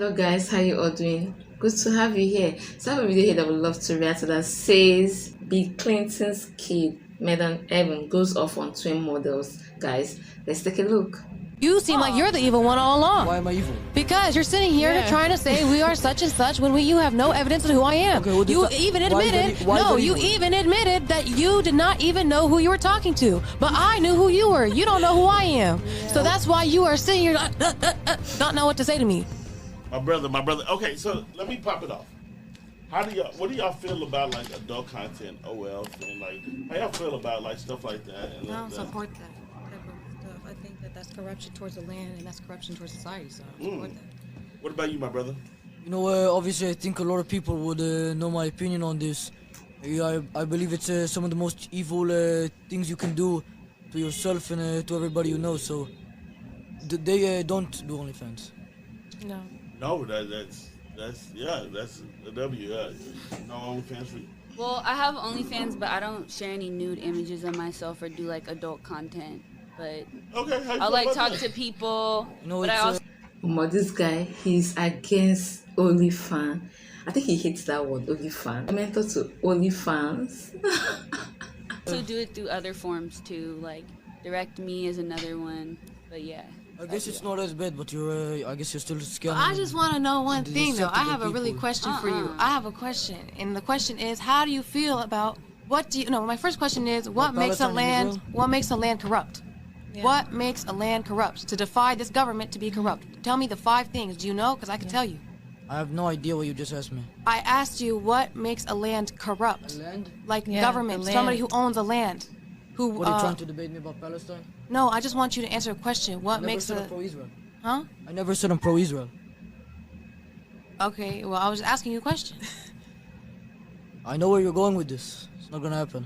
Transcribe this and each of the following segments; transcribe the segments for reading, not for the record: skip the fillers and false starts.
Hello guys, how you all doing? Good to have you here. So I have a video here that I would love to react to that says Bill Clinton's kid, Medan Evan, goes off on twin models. Guys, let's take a look. You seem like you're the evil one all along. Why am I evil? Because you're sitting here trying to say we are such and such when you have no evidence of who I am. Okay, well, you even admitted, even admitted that you did not even know who you were talking to. But I knew who you were. You don't know who I am. So that's why you are sitting here not know what to say to me. My brother. Okay, so let me pop it off. What do y'all feel about like adult content, OL, and like how y'all feel about like stuff like that? And I don't like support that type of stuff. I think that's corruption towards the land and that's corruption towards society. So I don't support that. What about you, my brother? You know, obviously I think a lot of people would know my opinion on this. I believe it's some of the most evil things you can do to yourself and to everybody you know. So they don't do OnlyFans. No. No, that's a W. No OnlyFans for you. Well, I have OnlyFans, but I don't share any nude images of myself or do like adult content. But Okay, how you I'll feel like about talk that? to people. You know, but it's I also This guy, he's against OnlyFans. I think he hates that word, OnlyFans. I meant to OnlyFans. do it through other forms too. Like Direct Me is another one. But yeah. I guess it's not as bad, but I guess you're still scamming. I just want to know one thing though. I have a really people. question for you. I have a question, and the question is, how do you feel about what do you know? My first question is, what makes a Palestine and land? Israel? What makes a land corrupt? What makes a land corrupt? To defy this government to be corrupt? Tell me the 5 things. Do you know? Because I can tell you. I have no idea what you just asked me. I asked you what makes a land corrupt? Land? Like government, somebody who owns a land. Who? What are you trying to debate me about Palestine? No, I just want you to answer a question. What I never makes said a? I'm pro-Israel. Huh? I never said I'm pro-Israel. Okay. Well, I was asking you a question. I know where you're going with this. It's not gonna happen.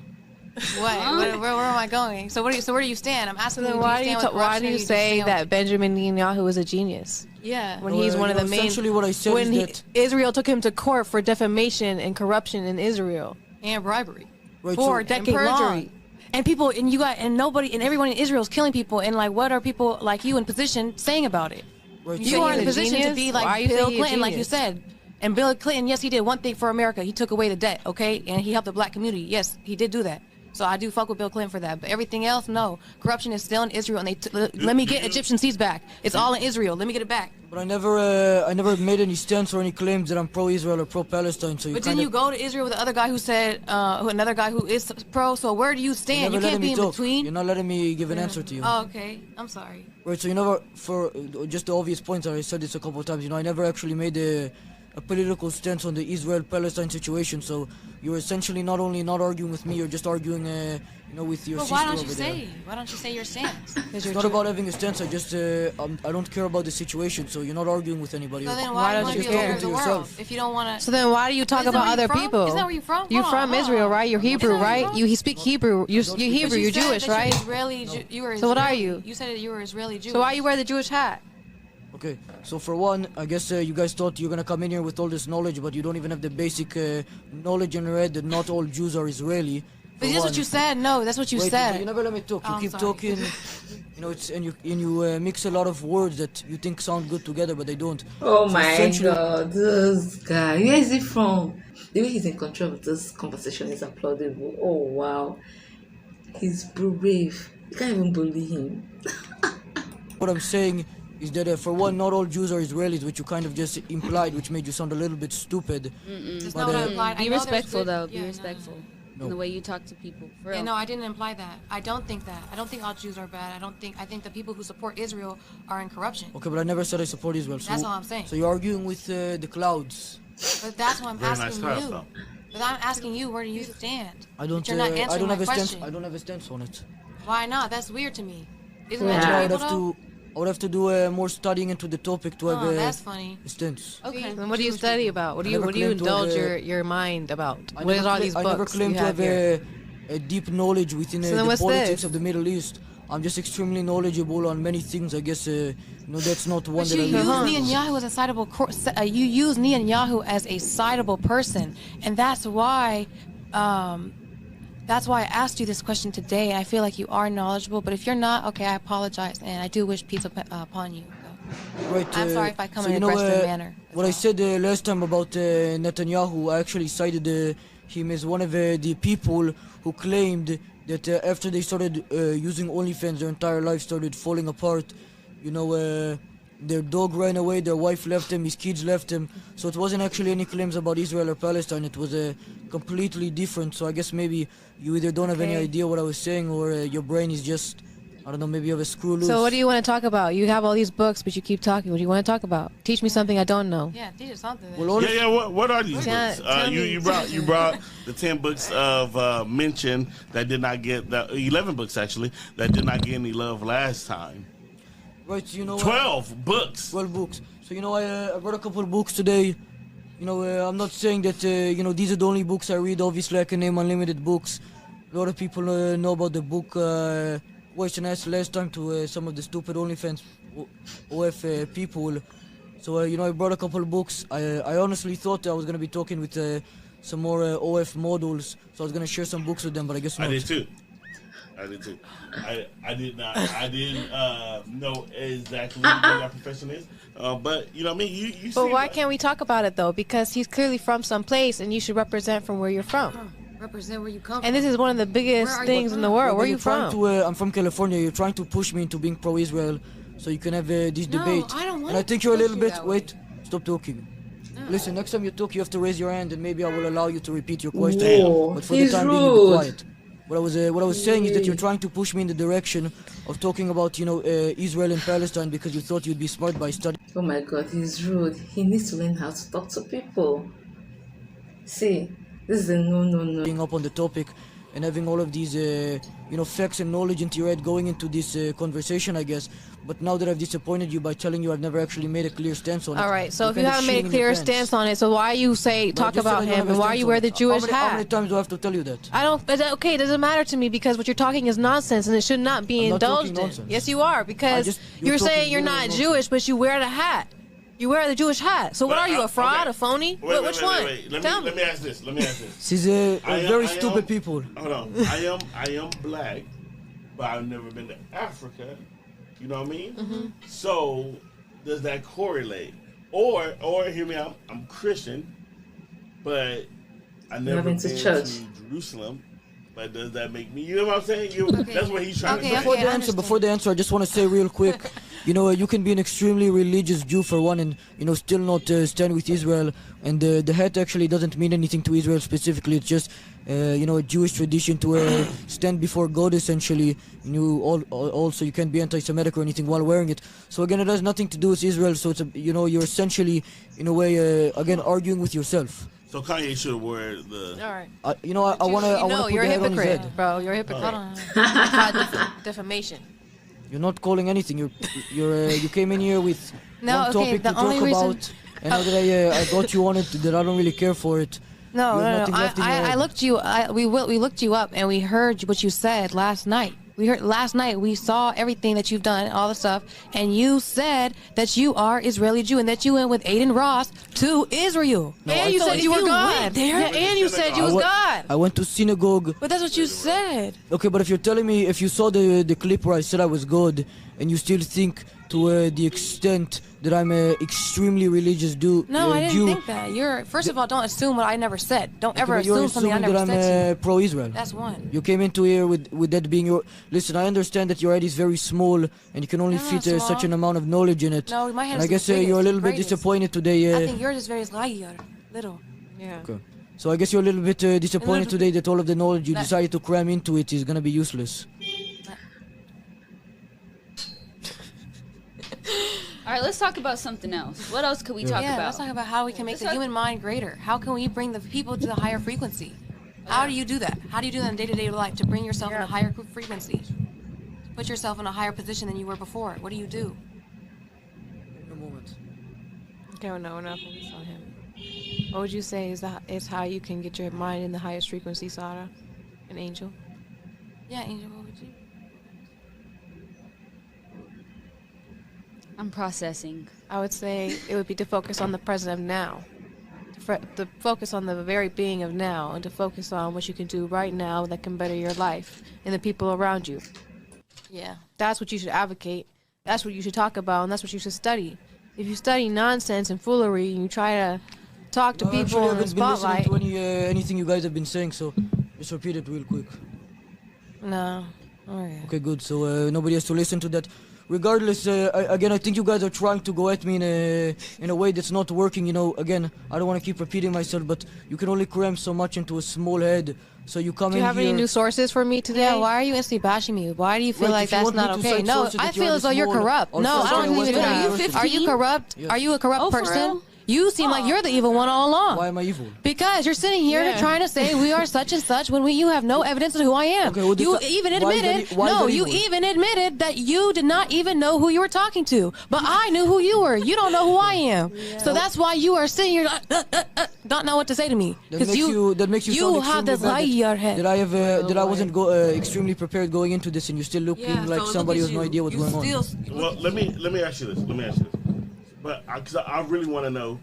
What? Where am I going? So where do you stand? I'm asking Then you. why do you say that Benjamin Netanyahu is a genius? Yeah. When he's one of the main. Essentially, what I said When is that Israel took him to court for defamation and corruption in Israel. And bribery. right, For a so, decade long. And people, and you got, and nobody, and everyone in Israel is killing people. And like, what are people like you in position saying about it? right, You so- are in a he's a position to genius? be Why like you say Bill he a Clinton, like you genius? said. And Bill Clinton, yes, he did one thing for America. He took away the debt, okay? And he helped the black community. Yes, he did do that. So I do fuck with Bill Clinton for that. But everything else, no. Corruption is still in Israel, and let me get Egyptian seeds back. It's all in Israel. Let me get it back. But I never made any stance or any claims that I'm pro-Israel or pro-Palestine. So you But kind didn't you of go to Israel with the other guy who said, another guy who is pro? So where do you stand? never You letting can't be me in talk. between. You're not letting me give an answer to you. Oh, okay. I'm sorry. Right, so you never, for just the obvious points, I said this a couple of times, I never actually made a political stance on the Israel-Palestine situation, so you're essentially not only not arguing with me, you're just arguing, with your But sister why don't over you there. say? Why don't you say your stance? It's not about having a stance, I don't care about the situation, so you're not arguing with anybody. So then Why why don't don't you you be care? over the To world yourself. if you don't want to? So then why do you talk Isn't that about where other you from? people? Isn't that where you're from? You're Hold on, from hold Israel, on. right? You're Isn't that Hebrew, where you're right? from? You speak Hebrew. You're But Hebrew. you You're said Jewish, that right? You're Israeli. You were So what are Israeli. you? You said that you were Israeli Jewish. So why you wear the Jewish hat? Okay, so for one, I guess you guys thought you're gonna come in here with all this knowledge, but you don't even have the basic knowledge in your head that not all Jews are Israeli. But for that's one. what you said. No, that's what you Wait, said. but you never let me talk. You Oh, I'm keep sorry. talking. You mix a lot of words that you think sound good together, but they don't. Oh So my essentially- god, this guy. Where is he from? The way he's in control of this conversation is applaudable. Oh wow. He's brave. You can't even bully him. What I'm saying is that for one, not all Jews are Israelis, which you kind of just implied, which made you sound a little bit stupid. That's But, not what I uh, implied. I Be know there's respectful good- though. Yeah, Be no, respectful No. in the way you talk to people. For Yeah, real. no, I didn't imply that. I don't think that. I don't think all Jews are bad. I think the people who support Israel are in corruption. Okay, but I never said I support Israel. So, That's all I'm saying. So you're arguing with the clouds. But that's what I'm Very nice asking class, you. though. But I'm asking you, where do you stand? I don't. But you're not I answering don't my have a stance. question. I don't have a stance on it. Why not? That's weird to me. Isn't Yeah. that I your would people have though? to. I would have to do more studying into the topic to have Oh, a that's funny. stance. Okay. Then what do you Jewish study people. about? What do I you never what do you claimed to have indulge a- your mind about? I What is never all cla- these I never books claim you to have have here? a deep knowledge within So then the what's politics this? of the Middle East. I'm just extremely knowledgeable on many things. I guess that's not one But that you I use live. Netanyahu as a cideable. You use Netanyahu as a cideable person, and that's why. That's why I asked you this question today. I feel like you are knowledgeable, but if you're not, okay, I apologize, and I do wish peace upon you. Right. I'm sorry if I come so in you an know, aggressive manner. what I said last time about Netanyahu, I actually cited him as one of the people who claimed that after they started using OnlyFans, their entire life started falling apart. You know, their dog ran away, their wife left him, his kids left him. So it wasn't actually any claims about Israel or Palestine. It was completely different. So I guess maybe you either don't have any Okay. idea what I was saying, or your brain is just, I don't know, maybe you have a screw loose. So what do you want to talk about? You have all these books, but you keep talking. What do you want to talk about? Teach me something I don't know. Yeah, teach us something. then. Well, Yeah, yeah. What are these Tell- books? tell me. You brought the 10 books of mention that did not get the 11 books actually that did not get any love last time. Right, you know, 12 books. 12 books. So, you know, I brought a couple of books today. You know, I'm not saying that, you know, these are the only books I read. Obviously, I can name unlimited books. A lot of people know about the book question asked last time to some of the stupid OnlyFans OF people. So, you know, I brought a couple of books. I honestly thought I was going to be talking with some more OF models. So I was going to share some books with them, but I guess not. I did too. I did not. I didn't know exactly what that profession is. But you know what I mean. You But seem why like- can't we talk about it though? Because he's clearly from some place, and you should represent from where you're from. Represent where you come And this is one of the Where biggest are you things in the from? world. But Where are you you're trying from? To, I'm from California. You're trying to push me into being pro-Israel, so you can have this No, debate. I don't And wanna I think you're a push little you bit. that way. Wait, stop talking. Listen, next time you talk, you have to raise your hand, and maybe I will allow you to repeat your question. Whoa, But for the he's time being, you be rude. quiet. What I was saying is that you're trying to push me in the direction of talking about, you know, Israel and Palestine because you thought you'd be smart by studying Oh my god, he's rude. He needs to learn how to talk to people. See, this is a no. up on the topic and having all of these, you know, facts and knowledge into your head going into this conversation, I guess. But now that I've disappointed you by telling you I've never actually made a clear stance on it. All right. So you're if you kinda haven't made shitting a in your clear pants. stance on it, so why you say But I talk just said I about don't have him, a and why stance you on wear it. the Jewish How many hat? times do I have to tell you that? I don't. Okay, it doesn't matter to me because what you're talking is nonsense, and it should not be I'm not talking indulged in. nonsense. Yes, you are because you're you're talking saying you're literal not nonsense. Jewish, but you wear the hat. You wear the Jewish hat. So what But are you, a fraud, okay. a phony? Wait, Which wait, one? wait. Tell Let me. me ask this. These very stupid people. Hold on. I am black, but I've never been to Africa. You know what I mean? Mm-hmm. So does that correlate? Or hear me out. I'm Christian, but I never been been to church. to Jerusalem. But does that make me? You know what I'm saying? That's what he's trying Okay, to say. Before the I answer, understand. I just want to say real quick, you know, you can be an extremely religious Jew for one, and you know, still not stand with Israel. And the hat actually doesn't mean anything to Israel specifically. It's just, you know, a Jewish tradition to stand before God essentially. You also you can't be anti-Semitic or anything while wearing it. So again, it has nothing to do with Israel. So it's you know, you're essentially in a way again arguing with yourself. So Kanye should wear the. All right. You know, I want to No, put you're the a head on his hypocrite, head. bro. You're a hypocrite. Hold on. It's called defamation. You're not calling anything. You came in here with No, one okay, topic the to talk only reason- about, and now that I got you on it, that I don't really care for it. No, You have no, nothing no. left in your I head. looked you. We looked you up, and we heard what you said last night. We heard last night. We saw everything that you've done, all the stuff, and you said that you are Israeli Jew and that you went with Aiden Ross to Israel. No, and I you thought- said if you were you God. went there- Yeah, and you said you was God. I went to synagogue. But that's what you said. Okay, but if you're telling me, if you saw the clip where I said I was God, and you still think to the extent that I'm a extremely religious No, I didn't Jew, think that. You're first of all, don't assume what I never said. Don't okay, ever but you're assume something I assuming never that I'm said to you. pro-Israel. That's one. You came into here with that being your. Listen, I understand that your head is very small and you can only I'm fit not such small. an amount of knowledge in it. No, my head and is I guess the biggest, you're a little the bit greatest. disappointed today. I think yours is very little. Yeah. Okay. So I guess you're a little bit disappointed bit- today that all of the knowledge you That- decided to cram into it is gonna be useless. All right, let's talk about something else. What else could we talk Yeah, about? let's talk about how we can make Let's the talk- human mind greater. How can we bring the people to the higher frequency? How do you do that? How do you do that in day-to-day life to bring yourself in a higher frequency? Put yourself in a higher position than you were before. What do you do? In a moment. Okay, well, no, we're not focused on him. What would you say is how you can get your mind in the highest frequency, Sada? An angel? Yeah, Angel, what would you? I'm processing. I would say it would be to focus on the present of now. To focus on the very being of now and to focus on what you can do right now that can better your life and the people around you. Yeah, that's what you should advocate. That's what you should talk about, and that's what you should study. If you study nonsense and foolery, and you try to talk to Actually, people I in the haven't been listening spotlight, to anything you guys have been saying, so just repeat it real quick. no. Alright. Okay, good. So nobody has to listen to that. Regardless, again, I think you guys are trying to go at me in a way that's not working. You know, again, I don't want to keep repeating myself, but you can only cram so much into a small head. So you come Do in you have here. any new sources for me today? Yeah, why are you instantly bashing me? Why do you feel Right, like if you that's want me not to okay? cite No, sources I that you're feel as though you're small, corrupt. I'll No, cite I you don't on even Western know. University. Are you corrupt? Yes. Are you a corrupt Oh, for person? real? You seem like you're the evil one all along. Why am I evil? Because you're sitting here Yeah. trying to say we are such and such when you have no evidence of who I am. Okay, well, you this- even why is that admitted, why is no, that you evil? even admitted that you did not even know who you were talking to. But I knew who you were. You don't know who I am. So that's why you are sitting here, don't know what to say to me. That makes you sound have this extremely lie in bad your head. that I have that I wasn't extremely prepared going into this, and you're still looking like somebody who has no idea what's going on. Well, let me ask you this. But because I really want to know,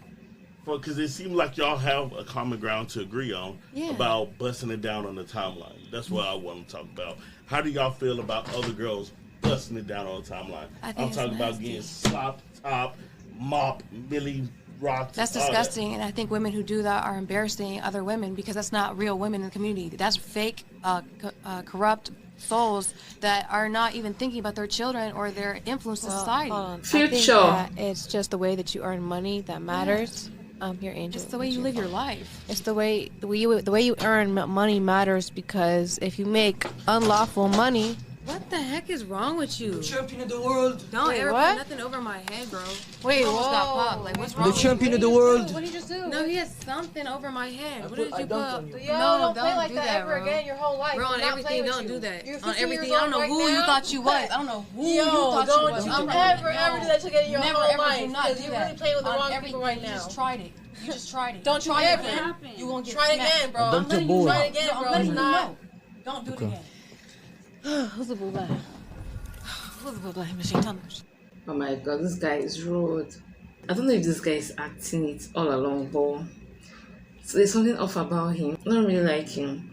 because it seems like y'all have a common ground to agree on about busting it down on the timeline. That's what I want to talk about. How do y'all feel about other girls busting it down on the timeline? I'm talking about getting slopped, top, mop, Millie rocked. That's all that. disgusting, and I think women who do that are embarrassing other women because that's not real women in the community. That's fake, corrupt souls that are not even thinking about their children or their influence in society. Hold on. Future. I think that it's just the way that you earn money that matters. Here, Angel. It's the way you live your life. It's the way you earn money matters because if you make unlawful money, What the heck is wrong with you? Champion of the world. Don't Wait, ever what? put nothing over my head, bro. wait, I almost got whoa. popped. Like, what's wrong? The champion of the world. What did you just do? No, he has something over my head. What did I you dunked put? on you. Yo, No, don't play like do that ever bro. again your whole life. Bro, I'm on not everything, playing with don't you. do that. You're On 15 everything, years I don't know old who right you now. thought you was. I don't know who you Yo, thought don't you was. you I'm not- ever no. do that again in your Never whole ever life. do not Because do you're that. really playing with the On wrong everything, people right You now. just tried it. You just tried it. Don't you try ever. it again. happened? You won't get Try it smacked. again, bro. I dunked I'm your letting you ball. know. Try it again, I'm bro. letting It's you not. know. Don't do it Okay. again. Who's the bull guy? Who's the black machine? Tell me. Oh my god, this guy is rude. I don't know if this guy is acting it all along, but so there's something off about him. I don't really like him.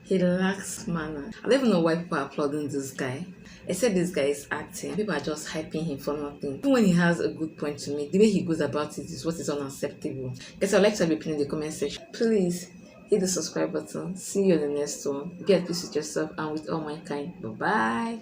He lacks manner. I don't even know why people are applauding this guy. Except this guy is acting. People are just hyping him for nothing. Even when he has a good point to make, the way he goes about it is what is unacceptable. Guys, I'd like to have your opinion in the comment section. Please hit the subscribe button. See you in the next one. Get peace with yourself and with all mankind. Bye bye.